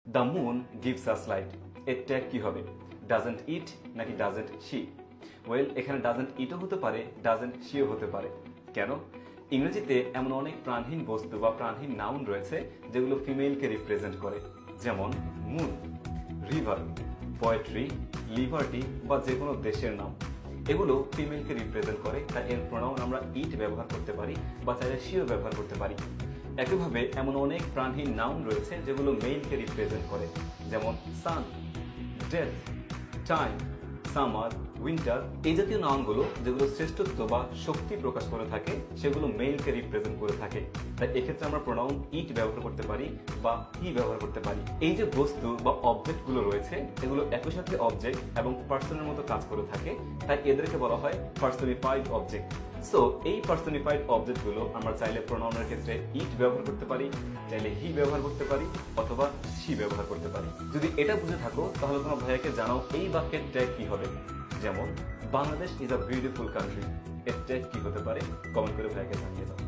The moon gives us light এর tag কি হবে? ডাজেন্ট ইট নাকি ডাজেন্ট শি? ওয়েল, এখানে ডাজেন্ট ইটও হতে পারে, ডাজেন্ট শিও হতে পারে। কেন? ইংরেজিতে এমন অনেক প্রাণহীন বস্তু বা প্রাণহীন নাউন রয়েছে যেগুলো ফিমেলকে রিপ্রেজেন্ট করে, যেমন মুন, রিভার, পোয়েট্রি, লিবার্টি বা যে কোনো দেশের নাম। এগুলো ফিমেলকে রিপ্রেজেন্ট করে, তাই এর প্রোনাউন আমরা ইট ব্যবহার করতে পারি বা চাইলে শিও ব্যবহার করতে পারি। একইভাবে এমন অনেক প্রাণহীন নাউন রয়েছে যেগুলো মেইলকে রিপ্রেজেন্ট করে, যেমন সান, ডেথ, টাইম, সামার, উইন্টার। এই জাতীয় নাউনগুলো যেগুলো শ্রেষ্ঠত্ব বা শক্তি প্রকাশ করে থাকে সেগুলো মেইলকে রিপ্রেজেন্ট করে থাকে। তাই এক্ষেত্রে আমরা প্রোনাউন ইট ব্যবহার করতে পারি বা হি ব্যবহার করতে পারি। এই যে বস্তু বা অবজেক্টগুলো রয়েছে এগুলো একই সাথে অবজেক্ট এবং পার্সনের মতো কাজ করে থাকে, তাই এদেরকে বলা হয় পার্সনিফাইড অবজেক্ট। সো এই পার্সনিফাইড অবজেক্টগুলো আমরা চাইলে প্রোনাউনের ক্ষেত্রে ইট ব্যবহার করতে পারি, চাইলে হি ব্যবহার করতে পারি অথবা শি ব্যবহার করতে পারি। যদি এটা বুঝে থাকো তাহলে তোমার ভাইয়াকে জানাও এই বাক্যের ট্যাগ কি হবে। যেমন Bangladesh is a beautiful country, এর ট্যাগ কি হতে পারে? কমেন্ট করে ভাইয়াকে জানিয়ে দাও।